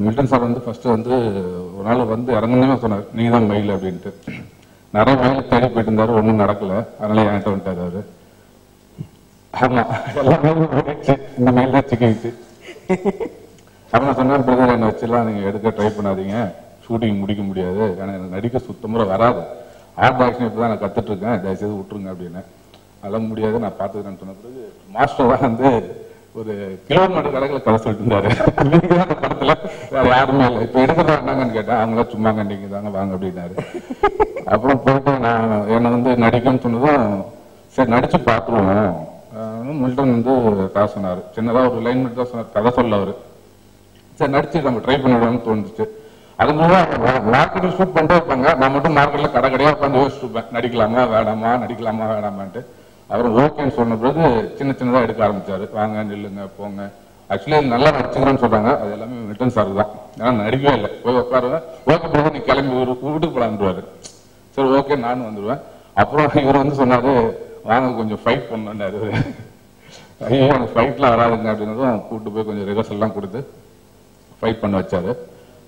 Milton sir வந்து first வந்து ஒரு நாள் வந்து இறங்குனே சொன்னார், நீ தான் மயில் அப்படின்ட்டு. நிறைய மயில் தேடி போயிட்டு இருந்தாரு, ஒன்றும் நடக்கல, அதனால என்கிட்ட வந்துட்டாரு அவரு. ஆமா, எல்லா மயிலும் போயிடுச்சு, இந்த மயில் தான் சிக்கிச்சு. அவன் சொன்னார், பிரதர் என்னை வச்சுலாம் நீங்க எடுக்க ட்ரை பண்ணாதீங்க, ஷூட்டிங் முடிக்க முடியாது, ஏன்னா எனக்கு நடிக்க சுத்தமுறை வராது, ஆர்ட் ஆக்ஷன் இப்போ தான் நான் கத்துட்டு இருக்கேன், தயவுசெய்து விட்டுருங்க அப்படின்னு. அதெல்லாம் முடியாது, நான் பார்த்துக்கிறேன்னு சொன்ன பிறகு மாஸ்டர் தான் வந்து ஒரு கிலோமீட்டர் கணக்கில் கதை சொல்லிட்டு இருந்தாரு. அந்த படத்துல வேற யாருமே இல்லை, இப்ப எடுக்கிறதா என்னங்கன்னு கேட்டேன், அவங்களாம் சும்மாங்க நீங்க தாங்க வாங்க அப்படின்னாரு. அப்புறம் போயிட்டு நான் என்னை வந்து நடிக்கணும்னு சொன்னதும் சரி நடிச்சு பார்த்துருவோம். மில்டன் வந்து கதை சொன்னார், சின்னதாக ஒரு லைன் மட்டும் தான் சொன்னார், கதை சொல்ல அவரு. சரி நடிச்சு நம்ம ட்ரை பண்ணிவிடுவோம்னு தோணுச்சு. அது மூலம் மார்க்கெட்டில் ஷூட் பண்ணிட்டே இருப்பாங்க, நான் மட்டும் மார்க்கெட்டில் கடை கடையாக உட்காந்து யோசிச்சு இருப்பேன், நடிக்கலாமா வேணாமா நடிக்கலாமா வேணாமான்ட்டு. அவர் ஓகேன்னு சொன்ன பிறகு சின்ன சின்னதாக எடுக்க ஆரம்பிச்சாரு, வாங்க நில்லுங்க போங்க. ஆக்சுவலி நல்லா நடிச்சுக்கிறேன்னு சொல்றாங்க, அது எல்லாமே மில்டன் சார் தான். ஏன்னா நடிக்கவே இல்லை, போய் உட்காருவேன், ஓகே பிறகு நீ கிளம்பி வீட்டுக்கு போலான்டுவாரு. சரி ஓகே நானும் வந்துடுவேன். அப்புறம் இவர் வந்து சொன்னாரு, வாங்க கொஞ்சம் ஃபைட் பண்ணாரு. ஐயோ எனக்கு ஃபைட்லாம் வராதுங்க அப்படின்னதும் கூப்பிட்டு போய் கொஞ்சம் ரிஹர்சல்லாம் கொடுத்து ஃபைட் பண்ண வச்சாரு.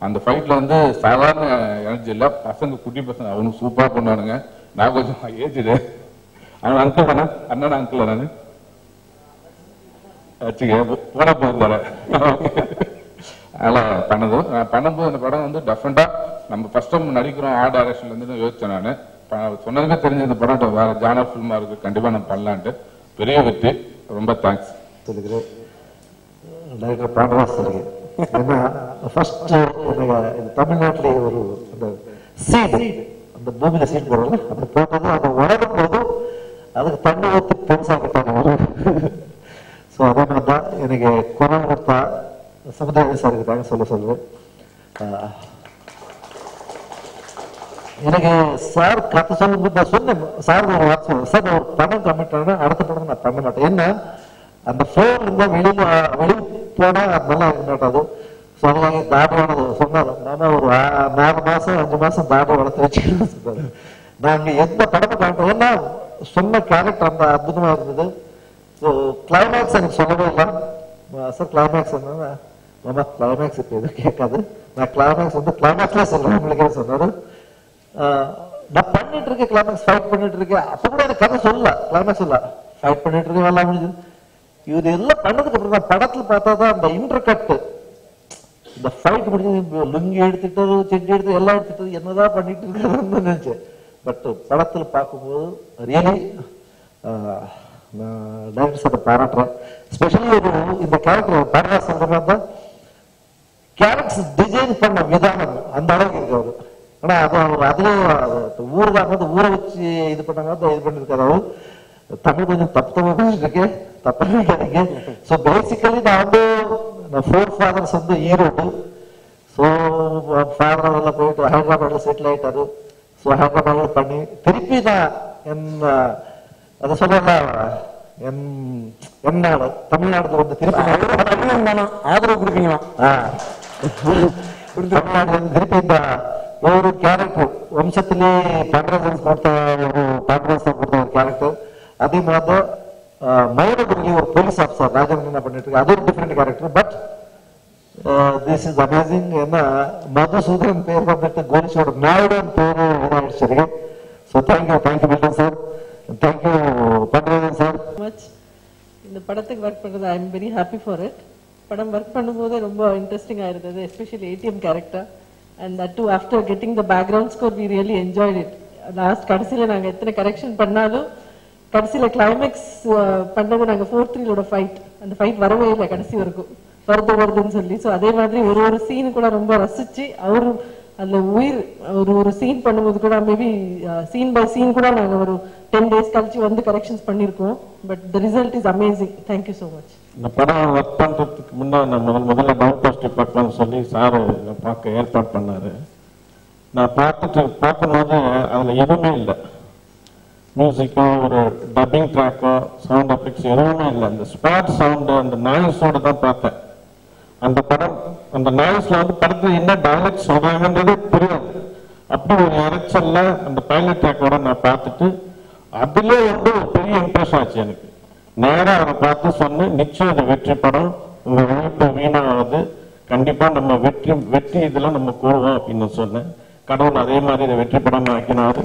அந்த ஃபைட்ல வந்து சாதாரண எனர்ஜி இல்லை, பசங்க குட்டி பசங்க அவனுக்கு சூப்பராக பண்ணுவானுங்க. நான் கொஞ்சம் ஏஜ்டு, அவன் அங்கிள் தானே, அண்ணன் அங்கிள் தானே வச்சுக்க போன போகுது. அதெல்லாம் பண்ணதும் நான் பண்ணும்போது அந்த படம் வந்து டெஃபரெண்டா நம்ம ஃபர்ஸ்ட் டைம் நடிக்கிறோம் ஆர்ட் டைரக்ஷன்ல இருந்து யோசிச்சேன். நான் சொன்னதுமே தெரிஞ்ச இந்த படம் வேற ஜானர் ஃபில்மா இருக்கு, கண்டிப்பா நம்ம பண்ணலான்ட்டு. பெரிய வெற்றி, ரொம்ப தேங்க்ஸ் சொல்லுகிறேன். டைரக்டர் பாண்டவாஸ் இருக்கு. ஏன்னா ஃபர்ஸ்ட் தமிழ்நாட்டிலே ஒரு அந்த சீடு, அந்த பூமியில சீடு வரல, அது போட்டது அதை வளரும் போது அதுக்கு தண்ணி ஊற்றி பெருசாக்கிட்டாங்க வரும். ஸோ அதே மாதிரி தான் எனக்கு குரல் கொடுத்தா சமுதாய சாருக்கு தாங்க சொல்லுவேன். எனக்கு சார் கதை சொல்லும்போது நான் சொன்னேன், சார் ஒரு வார்த்தை சார் நான் ஒரு படம் கமிட் ஆனா அடுத்த படம் நான் பண்ண மாட்டேன். ஏன்னா அந்த ஃபோன் இருந்தால் வெளியே போனால் அது நல்லா இருக்க மாட்டாது. ஸோ அதுக்காக தாடுவானது சொன்னார், நானும் ஒரு 4 மாதம் 5 மாதம் தாடு வளர்த்து வச்சுக்கணும்னு சொன்னார். நாங்கள் எந்த படமும் காட்டுறோம், ஏன்னா சொன்ன கேரக்டர் அந்த அற்புதமாக இருந்தது. ஸோ கிளைமேக்ஸ் எனக்கு சொல்லவே இல்லை சார். கிளைமேக்ஸ் என்னன்னா மாமா கிளைமேக்ஸ் இப்போ எதுவும் கேட்காது, நான் கிளைமேக்ஸ் வந்து கிளைமேக்ஸ்ல சொல்றேன் உங்களுக்கே சொன்னாரு. நான் பண்ணிட்டு இருக்கேன் கிளைமேக்ஸ், ஃபைட் பண்ணிட்டு இருக்கேன். அப்ப கூட எனக்கு கதை சொல்லல, கிளைமேக்ஸ் இல்ல, ஃபைட் பண்ணிட்டு இருக்கேன் எல்லாம் முடிஞ்சது. இது எல்லாம் பண்ணதுக்கு அப்புறம் தான் படத்துல பார்த்தாதான் அந்த இன்டர்கட், இந்த ஃபைட் முடிஞ்சது, லுங்கி எடுத்துட்டு செடி எடுத்து எல்லாம் எடுத்துட்டு என்னதான் பண்ணிட்டு இருக்காருன்னு நினைச்சேன். பட் படத்துல பார்க்கும்போது ரியலி நான் டைரக்டர் சார் பாராட்டுறேன். ஸ்பெஷலி ஒரு இந்த கேரக்டர் பாரதா சொல்ற மாதிரி தான் கேரக்டர்ஸ் டிசைன் பண்ண விதானம் அந்த அளவுக்கு இருக்கு அவரு. ஆனா அது அவர் அதுல ஊருக்காக ஊரை வச்சு இது பண்ணாங்க, இது பண்ணிருக்காரு அவரு. தமிழ் கொஞ்சம் தப்பு இருக்கேன், தப்பா நினைக்காதீங்க. ஸோ பேசிக்கலி நான் வந்து 4 ஃபாதர்ஸ் வந்து ஈரோடு. ஸோ ஃபாதர் போயிட்டு ஹைதராபாத்ல செட்டில் ஆயிட்டாரு. ஸோ ஹைதராபாத்ல பண்ணி திருப்பி நான் அதை சொல்ல என்னால தமிழ்நாடுல வந்து திருப்பி ஆதரவு கொடுப்பீங்களா? தமிழ்நாடு வந்து திருப்பி இந்த ஒரு கேரக்டர் வம்சத்திலே பாண்டராஜன் கொடுத்த ஒரு பாண்டராஜன் கொடுத்த ஒரு கேரக்டர். அதே மாதிரி மயிலபுரியில ஒரு போலீஸ் ஆஃபீஸர் ராஜன் என்ன பண்ணிட்டு இருக்கு, அது ஒரு different character. But this is amazing. ஏன்னா மதுசூதரன் பேர் வந்துட்டு கோலிஷோட நாயுடன் பேரு இதாயிடுச்சு. So thank you Milton sir, thank you Pandarajan sir. இந்த படத்துக்கு ஒர்க் பண்றது I am very happy for it. படம் ஒர்க் பண்ணும்போது ரொம்ப இன்ட்ரெஸ்டிங்காக இருந்தது, especially ATM character. And that too after getting the background score we really enjoyed it. Last கடைசியில் நாங்கள் எத்தனை கரெக்ஷன் பண்ணாலும் கடைசியில் கிளைமேக்ஸ் பண்ணது நாங்கள் 4th ரீலோட ஃபைட், அந்த ஃபைட் வரவே இல்லை கடைசி வரைக்கும், வருதுன்னு சொல்லி. ஸோ அதே மாதிரி ஒரு சீனு கூட ரொம்ப ரசிச்சு அவரு அந்த உயிர் ஒரு சீன் பண்ணும்போது கூட மேபி சீன் பை சீன் கூட நாங்கள் ஒரு 10 days கழிச்சு வந்து கரெக்ஷன்ஸ் பண்ணியிருக்கோம். But the result is amazing. Thank you so much. இந்த படம் ஒர்க் பண்ணுறதுக்கு முன்னே நான் முதல்ல டவுன் பாசிட்டிவ் பார்க்கலாம்னு சொல்லி சார் பார்க்க ஏற்பாடு பண்ணார். நான் பார்க்கும்போது அதில் எதுவுமே இல்லை, மியூசிக்கோ ஒரு டப்பிங் ட்ராக்கோ சவுண்ட் எஃபெக்ட்ஸ் எதுவுமே இல்லை. அந்த ஸ்பாட் சவுண்டு அந்த நாய்ஸோடு தான் பார்த்தேன். அந்த படம் அந்த நாய்ஸ்ல வந்து படத்துல என்ன டைலாக் சொல்றாங்கன்றதே புரியாது. அப்படி ஒரு இறைச்சல்ல அந்த பைலட் ட்ராக்கோட நான் பார்த்துட்டு அதுல வந்து ஒரு பெரிய இம்ப்ரெஸ் ஆச்சு எனக்கு. நேராக அவரை பார்த்து சொன்னேன், நிச்சயம் அது வெற்றி படம், உங்க உழைப்பு வீணாவது, கண்டிப்பாக நம்ம வெற்றி இதெல்லாம் நம்ம கூடுவோம் அப்படின்னு சொன்னேன். கடவுள் அதே மாதிரி இதை வெற்றி படமாக ஆக்கினாரு.